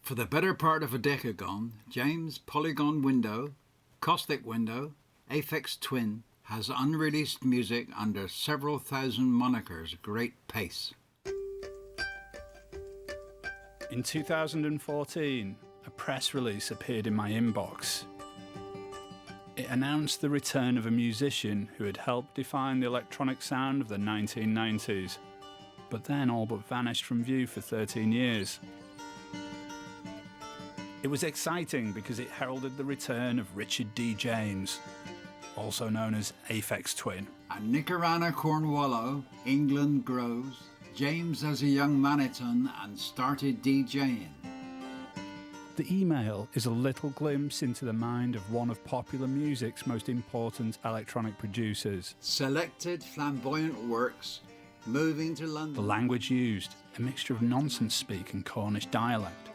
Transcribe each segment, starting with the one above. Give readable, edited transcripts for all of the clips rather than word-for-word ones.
For the better part of a decade gone, James Polygon Window, Caustic Window, Aphex Twin has unreleased music under several thousand monikers at great pace. In 2014, a press release appeared in my inbox. It announced the return of a musician who had helped define the electronic sound of the 1990s, but then all but vanished from view for 13 years. It was exciting because it heralded the return of Richard D. James, also known as Aphex Twin. At Nicarana, Cornwall, England grows, James as a young maniton and started DJing. The email is a little glimpse into the mind of one of popular music's most important electronic producers. Selected flamboyant works, moving to London. The language used, a mixture of nonsense speak and Cornish dialect,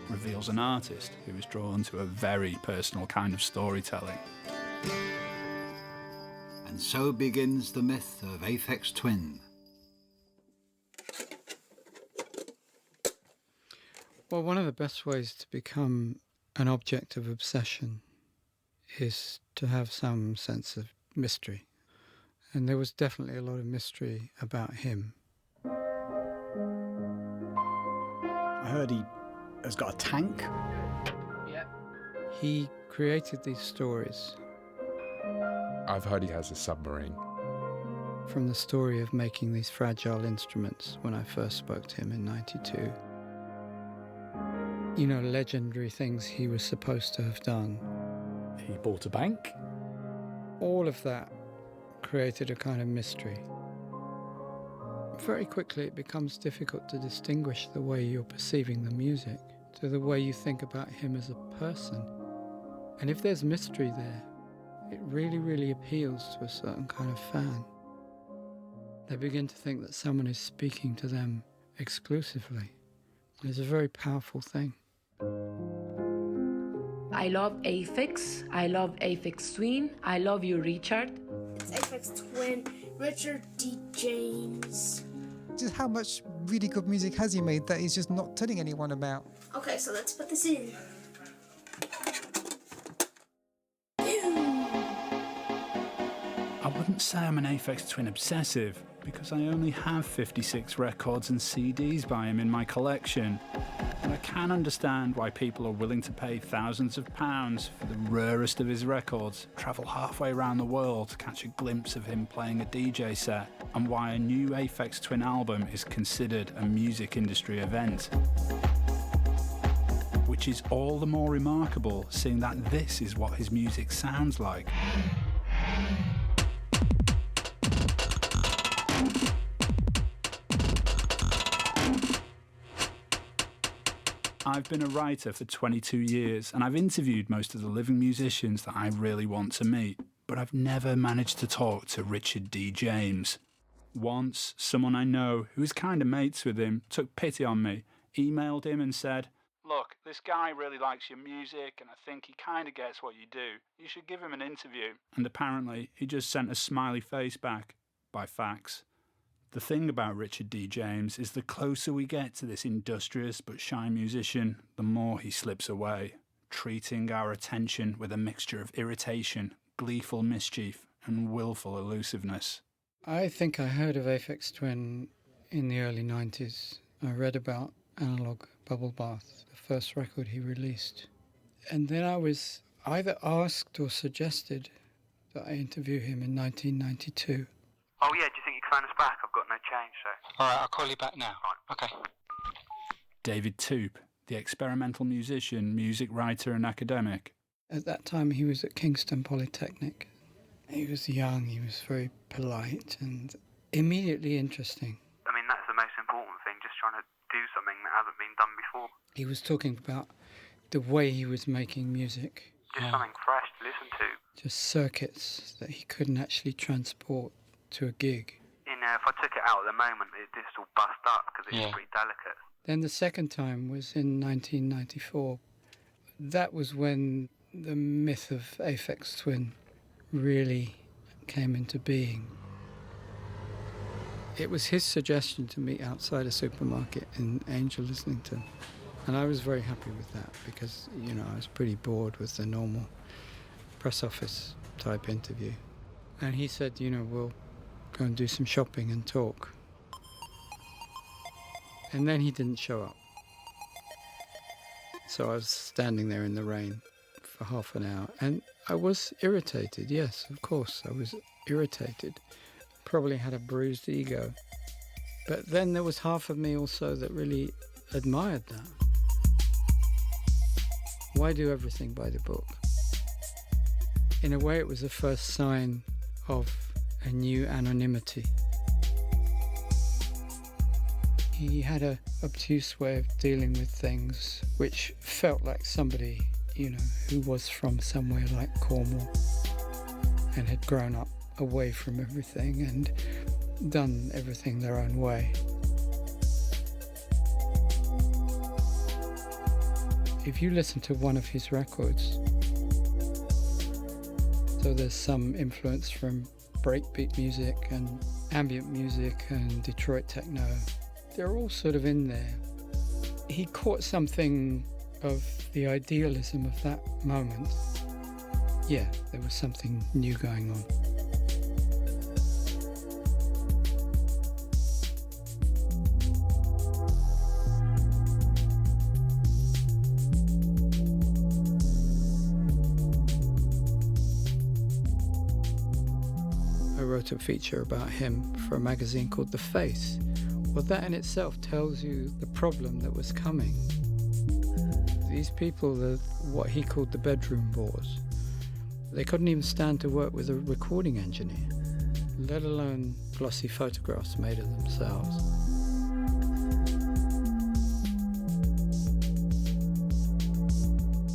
reveals an artist who is drawn to a very personal kind of storytelling. And so begins the myth of Aphex Twin. Well, one of the best ways to become an object of obsession is to have some sense of mystery. And there was definitely a lot of mystery about him. I heard he has got a tank. Yeah. He created these stories. I've heard he has a submarine. From the story of making these fragile instruments when I first spoke to him in '92. You know, legendary things he was supposed to have done. He bought a bank. All of that created a kind of mystery. Very quickly it becomes difficult to distinguish the way you're perceiving the music to the way you think about him as a person. And if there's mystery there, it really, really appeals to a certain kind of fan. They begin to think that someone is speaking to them exclusively. It's a very powerful thing. I love Aphex. I love Aphex Twin. I love you, Richard. It's Aphex Twin, Richard D. James. Just how much really good music has he made that he's just not telling anyone about? Okay, so let's put this in. I wouldn't say I'm an Aphex Twin obsessive, because I only have 56 records and CDs by him in my collection. And I can understand why people are willing to pay thousands of pounds for the rarest of his records, travel halfway around the world to catch a glimpse of him playing a DJ set, and why a new Aphex Twin album is considered a music industry event. Which is all the more remarkable, seeing that this is what his music sounds like. I've been a writer for 22 years and I've interviewed most of the living musicians that I really want to meet, but I've never managed to talk to Richard D. James. Once, someone I know, who was kind of mates with him, took pity on me, emailed him and said, "Look, this guy really likes your music and I think he kind of gets what you do. You should give him an interview." And apparently he just sent a smiley face back, by fax. The thing about Richard D. James is the closer we get to this industrious but shy musician, the more he slips away, treating our attention with a mixture of irritation, gleeful mischief, and willful elusiveness. I think I heard of Aphex Twin in the early 90s. I read about Analog Bubble Bath, the first record he released. And then I was either asked or suggested that I interview him in 1992. Oh yeah, do you think you can phone us back? I've got no change, so... Alright, I'll call you back now. Right. Okay. David Toop, the experimental musician, music writer and academic. At that time he was at Kingston Polytechnic. He was young, he was very polite and immediately interesting. I mean, that's the most important thing, just trying to do something that hasn't been done before. He was talking about the way he was making music. Just something fresh to listen to. Just circuits that he couldn't actually transport to a gig. You know, if I took it out at the moment, it'd just all bust up because it's pretty delicate. Then the second time was in 1994. That was when the myth of Aphex Twin really came into being. It was his suggestion to meet outside a supermarket in Angel, Islington. And I was very happy with that because, you know, I was pretty bored with the normal press office type interview. And he said, you know, we'll go and do some shopping and talk. And then he didn't show up. So I was standing there in the rain for half an hour. And I was irritated, yes, of course. I was irritated. Probably had a bruised ego. But then there was half of me also that really admired that. Why do everything by the book? In a way, it was the first sign of a new anonymity. He had an obtuse way of dealing with things which felt like somebody, you know, who was from somewhere like Cornwall and had grown up away from everything and done everything their own way. If you listen to one of his records, so there's some influence from breakbeat music and ambient music and Detroit techno. They're all sort of in there. He caught something of the idealism of that moment. Yeah, there was something new going on. I wrote a feature about him for a magazine called The Face. Well, that in itself tells you the problem that was coming. These people, what he called the bedroom bores, they couldn't even stand to work with a recording engineer, let alone glossy photographs made of themselves.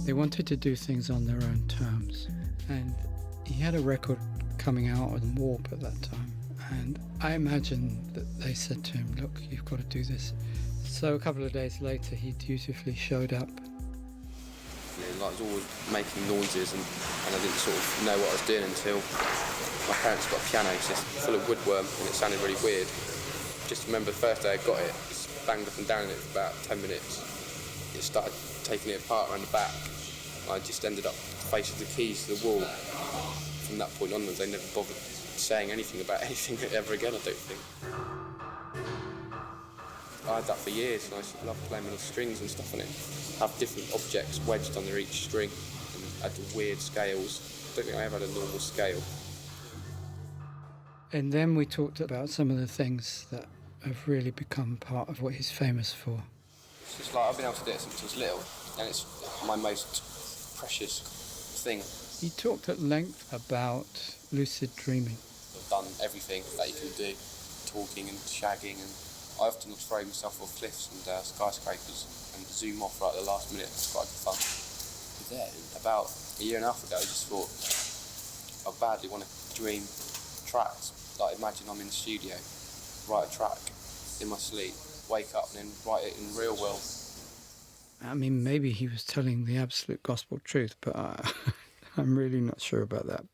They wanted to do things on their own terms. And he had a record coming out on Warp at that time. And I imagine that they said to him, look, you've got to do this. So a couple of days later, he dutifully showed up. Yeah, like I was always making noises and I didn't sort of know what I was doing until my parents got a piano just full of woodworm and it sounded really weird. Just remember the first day I got it, just banged up and down in it for about 10 minutes. It started taking it apart around the back. I just ended up facing the keys to the wall. From that point onwards, they never bothered saying anything about anything ever again, I don't think. I had that for years and I used to love playing with the strings and stuff on it. Have different objects wedged under each string and had the weird scales. I don't think I ever had a normal scale. And then we talked about some of the things that have really become part of what he's famous for. It's just like I've been able to do it since I was little and it's my most precious thing. He talked at length about lucid dreaming. I've done everything that you can do, talking and shagging, and I often would throw myself off cliffs and skyscrapers and zoom off right at the last minute. It's quite good fun. But then, about a year and a half ago, I just thought I badly want to dream tracks. Like imagine I'm in the studio, write a track in my sleep, wake up and then write it in the real world. I mean, maybe he was telling the absolute gospel truth, but I'm really not sure about that.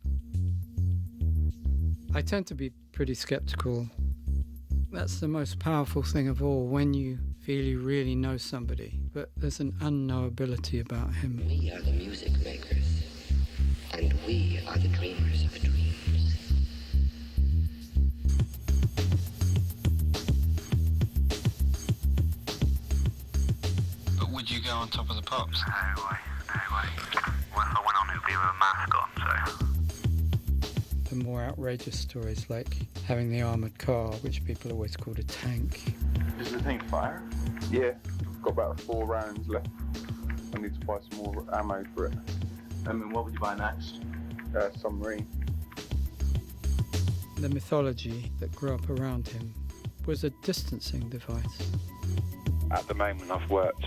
I tend to be pretty skeptical. That's the most powerful thing of all, when you feel you really know somebody, but there's an unknowability about him. We are the music makers, and we are the dreamers of dreams. But would you go on top of the pops? No way. When I went on, it would be with a mask on, so... The more outrageous stories, like having the armoured car, which people always called a tank. Is the thing fire? Yeah, I've got about 4 rounds left. I need to buy some more ammo for it. I mean, what would you buy next? Submarine. The mythology that grew up around him was a distancing device. At the moment, I've worked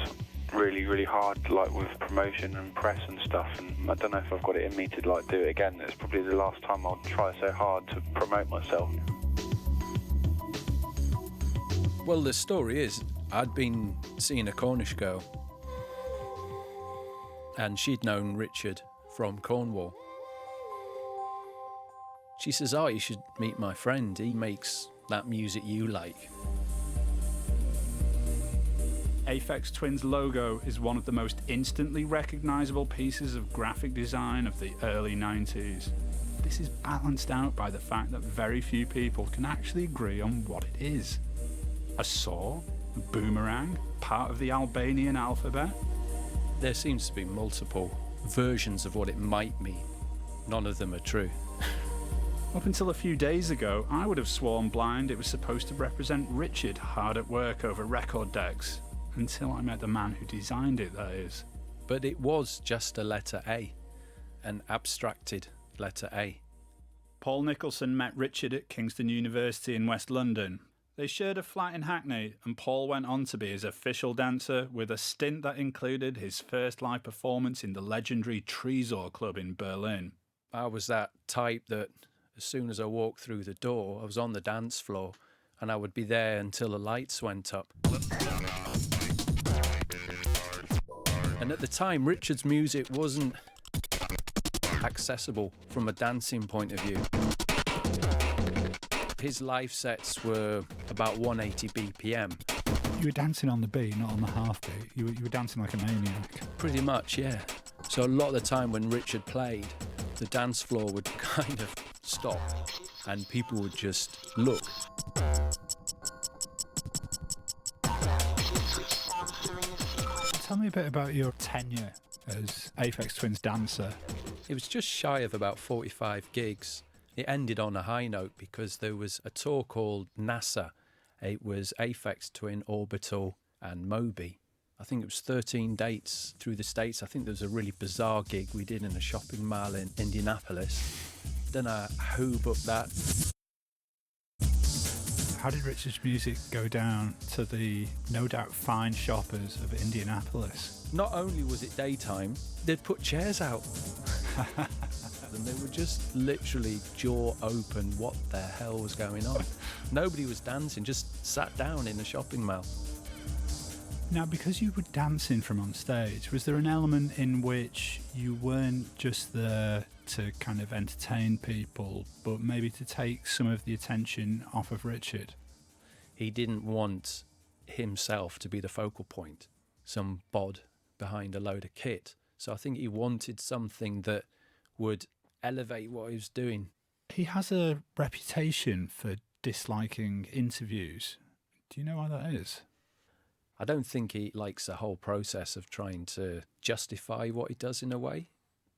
really hard, like with promotion and press and stuff, and I don't know if I've got it in me to like do it again. It's probably the last time I'll try so hard to promote myself. Well, the story is, I'd been seeing a Cornish girl, and she'd known Richard from Cornwall. She says, "Oh, you should meet my friend. He makes that music you like." Aphex Twin's logo is one of the most instantly recognisable pieces of graphic design of the early 90s. This is balanced out by the fact that very few people can actually agree on what it is. A saw? A boomerang? Part of the Albanian alphabet? There seems to be multiple versions of what it might mean. None of them are true. Up until a few days ago, I would have sworn blind it was supposed to represent Richard hard at work over record decks. Until I met the man who designed it, that is. But it was just a letter A. An abstracted letter A. Paul Nicholson met Richard at Kingston University in West London. They shared a flat in Hackney, and Paul went on to be his official dancer with a stint that included his first live performance in the legendary Trezor Club in Berlin. I was that type that as soon as I walked through the door, I was on the dance floor, and I would be there until the lights went up. And at the time, Richard's music wasn't accessible from a dancing point of view. His live sets were about 180 BPM. You were dancing on the beat, not on the half beat. You were dancing like a maniac. Pretty much, yeah. So a lot of the time when Richard played, the dance floor would kind of stop and people would just look. Tell me a bit about your tenure as Aphex Twin's dancer. It was just shy of about 45 gigs. It ended on a high note because there was a tour called NASA. It was Aphex Twin, Orbital and Moby. I think it was 13 dates through the States. I think there was a really bizarre gig we did in a shopping mall in Indianapolis. Don't know who booked that. How did Richard's music go down to the no doubt fine shoppers of Indianapolis? Not only was it daytime, they'd put chairs out. And they were just literally jaw open, what the hell was going on? Nobody was dancing, just sat down in a shopping mall. Now, because you were dancing from on stage, was there an element in which you weren't just there to kind of entertain people, but maybe to take some of the attention off of Richard? He didn't want himself to be the focal point, some bod behind a load of kit. So I think he wanted something that would elevate what he was doing. He has a reputation for disliking interviews. Do you know why that is? I don't think he likes the whole process of trying to justify what he does in a way.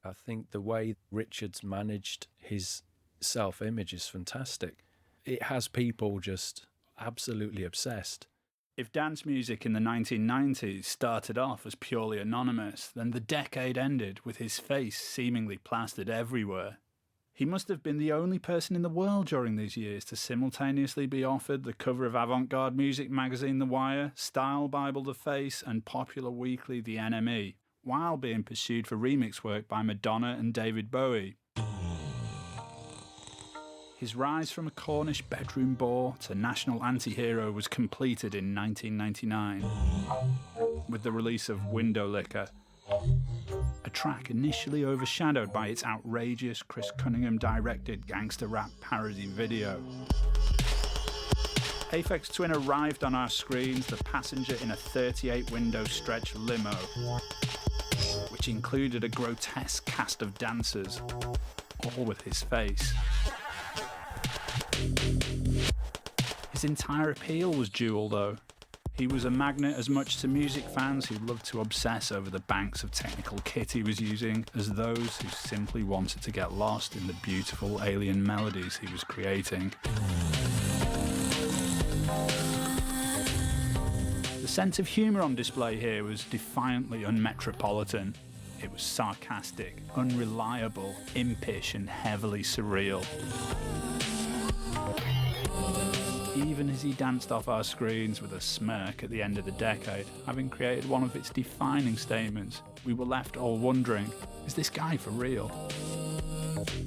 I think the way Richard's managed his self-image is fantastic. It has people just absolutely obsessed. If dance music in the 1990s started off as purely anonymous, then the decade ended with his face seemingly plastered everywhere. He must have been the only person in the world during these years to simultaneously be offered the cover of avant-garde music magazine The Wire, Style Bible The Face and popular weekly The NME, while being pursued for remix work by Madonna and David Bowie. His rise from a Cornish bedroom bore to national anti-hero was completed in 1999 with the release of Window Licker, a track initially overshadowed by its outrageous Chris Cunningham-directed gangster rap parody video. Aphex Twin arrived on our screens, the passenger in a 38-window stretch limo, which included a grotesque cast of dancers, all with his face. His entire appeal was dual, though. He was a magnet as much to music fans who loved to obsess over the banks of technical kit he was using as those who simply wanted to get lost in the beautiful alien melodies he was creating. The sense of humour on display here was defiantly unmetropolitan. It was sarcastic, unreliable, impish and heavily surreal. Even as he danced off our screens with a smirk at the end of the decade, having created one of its defining statements, we were left all wondering, is this guy for real?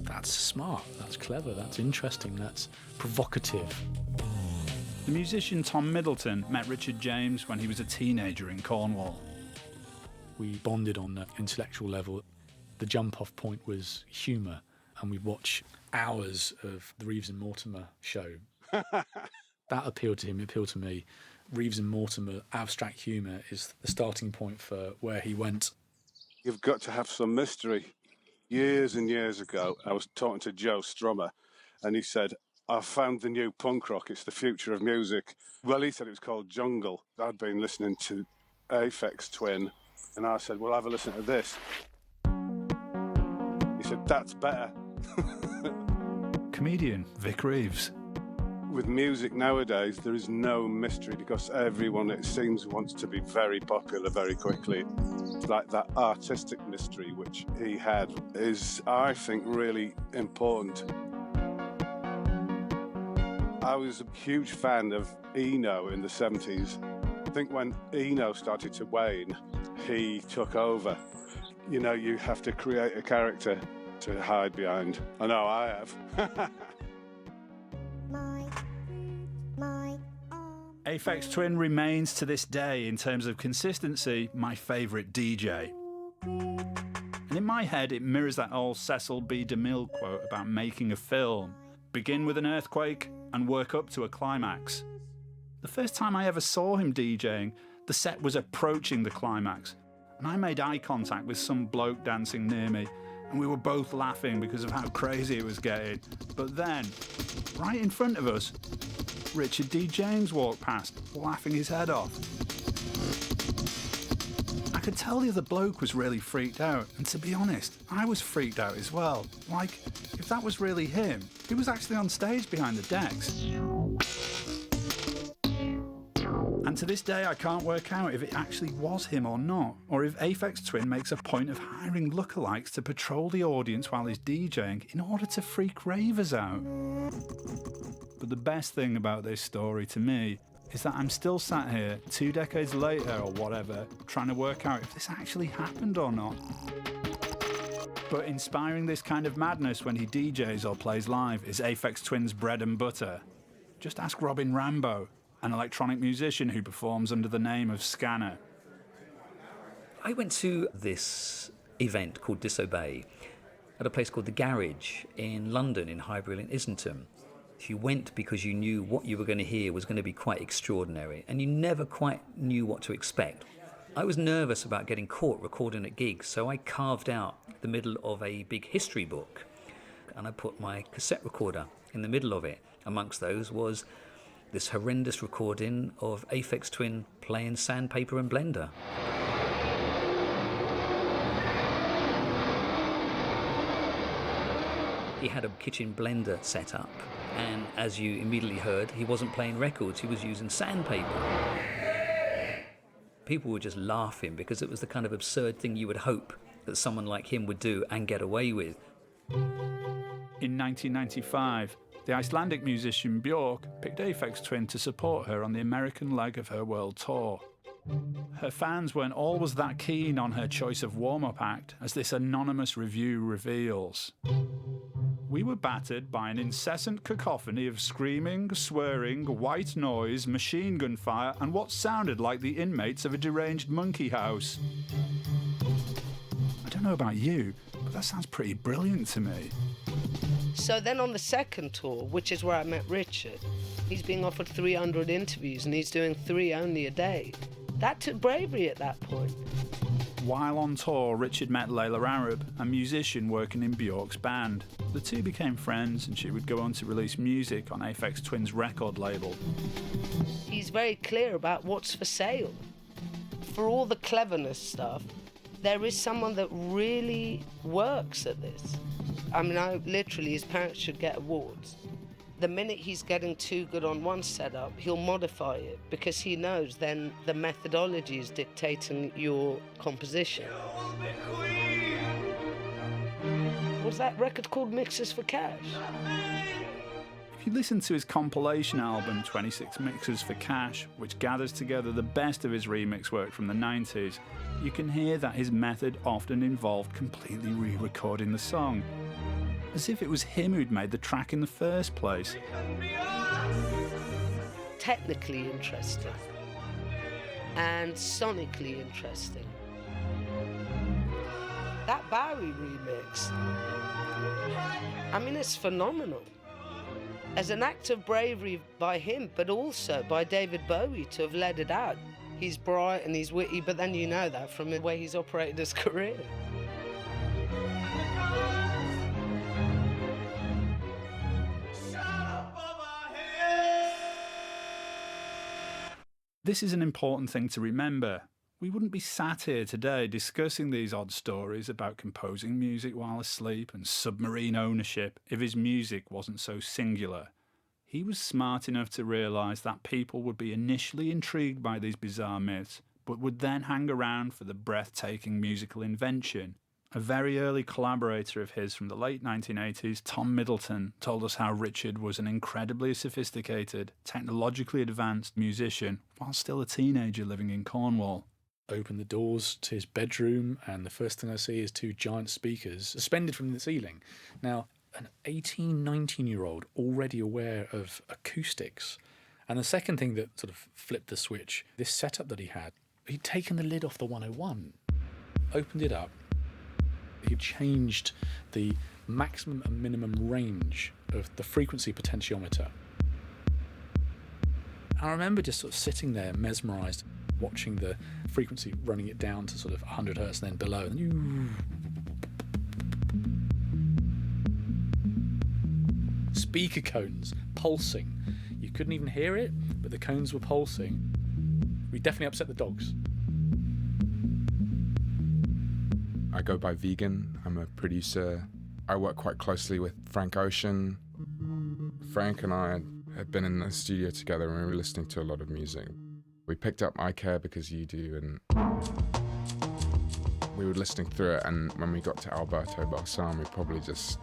That's smart, that's clever, that's interesting, that's provocative. The musician Tom Middleton met Richard James when he was a teenager in Cornwall. We bonded on an intellectual level. The jump-off point was humour, and we'd watch hours of the Reeves and Mortimer show. That appealed to him, it appealed to me, Reeves and Mortimer abstract humour is the starting point for where he went. You've got to have some mystery. Years and years ago, I was talking to Joe Strummer, and he said, "I've found the new punk rock. It's the future of music." Well, he said it was called Jungle. I'd been listening to Aphex Twin, and I said, "Well, have a listen to this." He said, "That's better." Comedian Vic Reeves. With music nowadays, there is no mystery because everyone, it seems, wants to be very popular very quickly. It's like that artistic mystery which he had is, I think, really important. I was a huge fan of Eno in the 70s. I think when Eno started to wane, he took over. You know, you have to create a character to hide behind. I know I have. Aphex Twin remains to this day, in terms of consistency, my favourite DJ. And in my head, it mirrors that old Cecil B. DeMille quote about making a film. Begin with an earthquake and work up to a climax. The first time I ever saw him DJing, the set was approaching the climax, and I made eye contact with some bloke dancing near me, and we were both laughing because of how crazy it was getting. But then, right in front of us, Richard D. James walked past, laughing his head off. I could tell the other bloke was really freaked out, and to be honest, I was freaked out as well. Like, if that was really him, he was actually on stage behind the decks. And to this day, I can't work out if it actually was him or not, or if Aphex Twin makes a point of hiring lookalikes to patrol the audience while he's DJing in order to freak ravers out. But the best thing about this story to me is that I'm still sat here 2 decades later or whatever, trying to work out if this actually happened or not. But inspiring this kind of madness when he DJs or plays live is Aphex Twin's bread and butter. Just ask Robin Rambo, an electronic musician who performs under the name of Scanner. I went to this event called Disobey at a place called The Garage in London, in Highbury and Islington. You went because you knew what you were going to hear was going to be quite extraordinary, and you never quite knew what to expect. I was nervous about getting caught recording at gigs, so I carved out the middle of a big history book, and I put my cassette recorder in the middle of it. Amongst those was this horrendous recording of Aphex Twin playing Sandpaper and Blender. He had a kitchen blender set up, and as you immediately heard, he wasn't playing records, he was using sandpaper. People were just laughing because it was the kind of absurd thing you would hope that someone like him would do and get away with. In 1995, the Icelandic musician Björk picked Aphex Twin to support her on the American leg of her world tour. Her fans weren't always that keen on her choice of warm-up act, as this anonymous review reveals. We were battered by an incessant cacophony of screaming, swearing, white noise, machine gun fire, and what sounded like the inmates of a deranged monkey house. I don't know about you, but that sounds pretty brilliant to me. So then on the second tour, which is where I met Richard, he's being offered 300 interviews and he's doing 3 only a day. That took bravery at that point. While on tour, Richard met Layla Arab, a musician working in Björk's band. The two became friends, and she would go on to release music on Aphex Twin's record label. He's very clear about what's for sale. For all the cleverness stuff, there is someone that really works at this. I mean, literally, his parents should get awards. The minute he's getting too good on one setup, he'll modify it because he knows then the methodology is dictating your composition. Was that record called Mixes for Cash? If you listen to his compilation album, 26 Mixes for Cash, which gathers together the best of his remix work from the 90s, you can hear that his method often involved completely re-recording the song, as if it was him who'd made the track in the first place. Technically interesting and sonically interesting. That Bowie remix, I mean, it's phenomenal. as an act of bravery by him, but also by David Bowie to have let it out. He's bright and he's witty, but then you know that from the way he's operated his career. This is an important thing to remember. We wouldn't be sat here today discussing these odd stories about composing music while asleep and submarine ownership if his music wasn't so singular. He was smart enough to realise that people would be initially intrigued by these bizarre myths, but would then hang around for the breathtaking musical invention. A very early collaborator of his from the late 1980s, Tom Middleton, told us how Richard was an incredibly sophisticated, technologically advanced musician while still a teenager living in Cornwall. Open the doors to his bedroom, and the first thing I see is 2 giant speakers suspended from the ceiling. Now, an 18, 19-year-old already aware of acoustics. And the second thing that sort of flipped the switch, this setup that he had, he'd taken the lid off the 101, opened it up, he changed the maximum and minimum range of the frequency potentiometer. I remember just sort of sitting there mesmerised, watching the frequency, running it down to sort of 100 hertz and then below. And speaker cones pulsing. You couldn't even hear it, but the cones were pulsing. We definitely upset the dogs. I go by Vegan. I'm a producer. I work quite closely with Frank Ocean. Frank and I had been in the studio together and we were listening to a lot of music. We picked up I Care Because You Do, and we were listening through it, and when we got to Alberto Balsam, we probably just...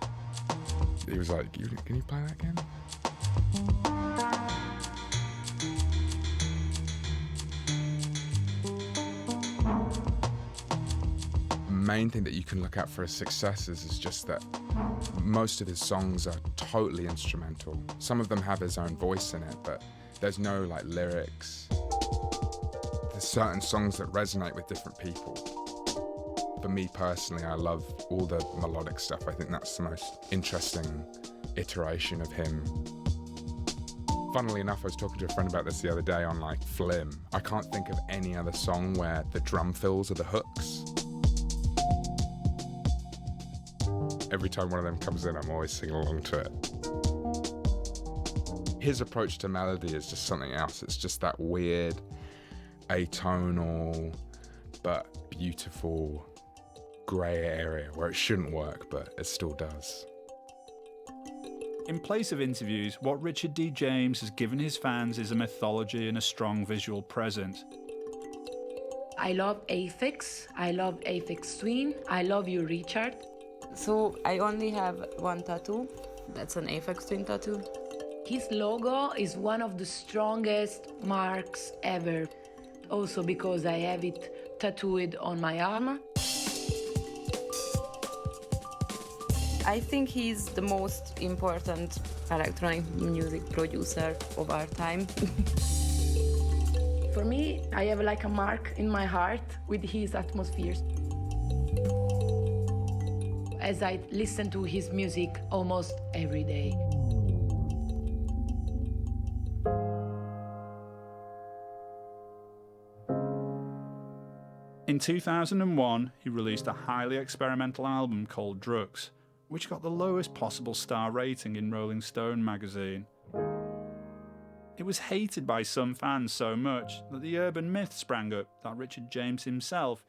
He was like, can you play that again? Main thing that you can look at for his successes is just that most of his songs are totally instrumental. Some of them have his own voice in it, but there's no like lyrics. There's certain songs that resonate with different people. For me personally, I love all the melodic stuff. I think that's the most interesting iteration of him. Funnily enough, I was talking to a friend about this the other day on like Flim. I can't think of any other song where the drum fills are the hooks. Every time one of them comes in, I'm always singing along to it. His approach to melody is just something else. It's just that weird, atonal, but beautiful grey area where it shouldn't work, but it still does. In place of interviews, what Richard D. James has given his fans is a mythology and a strong visual presence. I love Aphex. I love Aphex Twin. I love you, Richard. So I only have one tattoo. That's an Aphex Twin tattoo. His logo is one of the strongest marks ever. Also because I have it tattooed on my arm. I think he's the most important electronic music producer of our time. For me, I have like a mark in my heart with his atmospheres. As I listen to his music almost every day. In 2001, he released a highly experimental album called Drugs, which got the lowest possible star rating in Rolling Stone magazine. It was hated by some fans so much that the urban myth sprang up that Richard James himself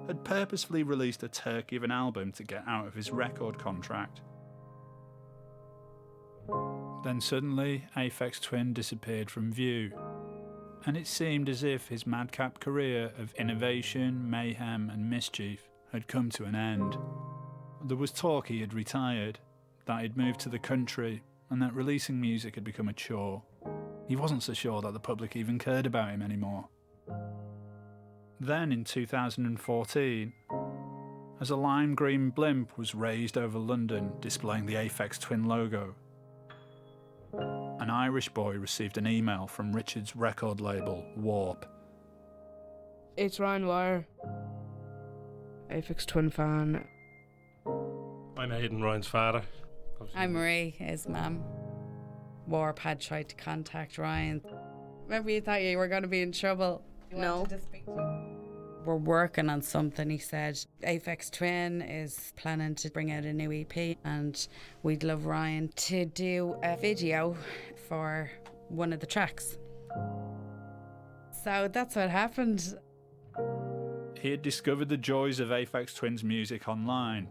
had purposefully released a turkey of an album to get out of his record contract. Then suddenly, Aphex Twin disappeared from view, and it seemed as if his madcap career of innovation, mayhem and mischief had come to an end. There was talk he had retired, that he'd moved to the country, and that releasing music had become a chore. He wasn't so sure that the public even cared about him anymore. Then in 2014, as a lime green blimp was raised over London displaying the Aphex Twin logo, an Irish boy received an email from Richard's record label, Warp. It's Ryan Wire, Aphex Twin fan. I'm Aidan, Ryan's father. I'm Marie, his mum. Warp had tried to contact Ryan. Remember you thought you were going to be in trouble? No. We're working on something, he said. Aphex Twin is planning to bring out a new EP, and we'd love Ryan to do a video for one of the tracks. So that's what happened. He had discovered the joys of Aphex Twin's music online.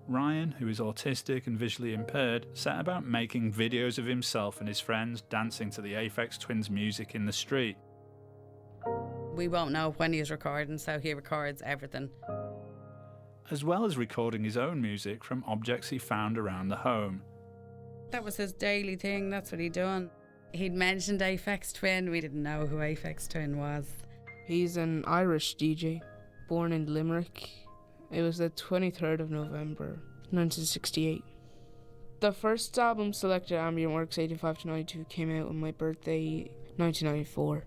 Ryan, who is autistic and visually impaired, set about making videos of himself and his friends dancing to the Aphex Twin's music in the street. We won't know when he's recording, so he records everything. As well as recording his own music from objects he found around the home. That was his daily thing, that's what he'd done. He'd mentioned Aphex Twin, we didn't know who Aphex Twin was. He's an Irish DJ, born in Limerick. It was the 23rd of November, 1968. The first album, Selected Ambient Works 85 to 92, came out on my birthday, 1994.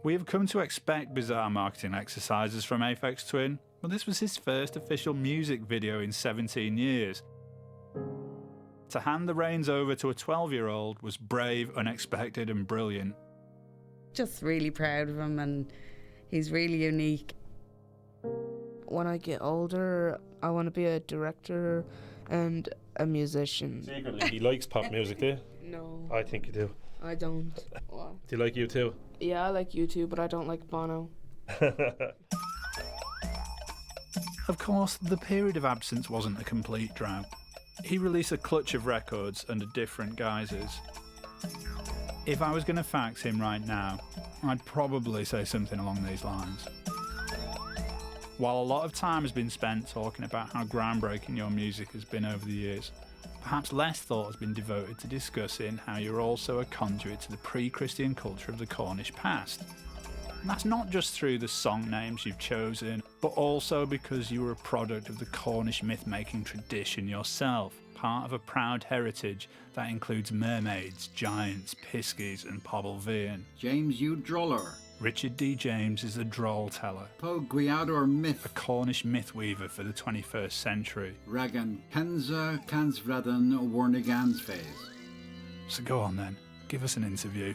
We have come to expect bizarre marketing exercises from Aphex Twin, but this was his first official music video in 17 years. To hand the reins over to a 12-year-old was brave, unexpected and brilliant. Just really proud of him, and he's really unique. When I get older, I want to be a director and a musician. Secretly, he likes pop music, do you? No. I think you do. I don't. What? Do you like U2? Yeah, I like U2, but I don't like Bono. Of course, the period of absence wasn't a complete drought. He released a clutch of records under different guises. If I was going to fax him right now, I'd probably say something along these lines. While a lot of time has been spent talking about how groundbreaking your music has been over the years, perhaps less thought has been devoted to discussing how you're also a conduit to the pre-Christian culture of the Cornish past. And that's not just through the song names you've chosen, but also because you were a product of the Cornish myth-making tradition yourself, part of a proud heritage that includes mermaids, giants, piskies and pobl vín. James U. Droller. Richard D. James is a droll teller. Po Gwiador Myth. A Cornish myth weaver for the 21st century. Ragan Kenza Kansvradan Warnigans phase. So go on then, give us an interview.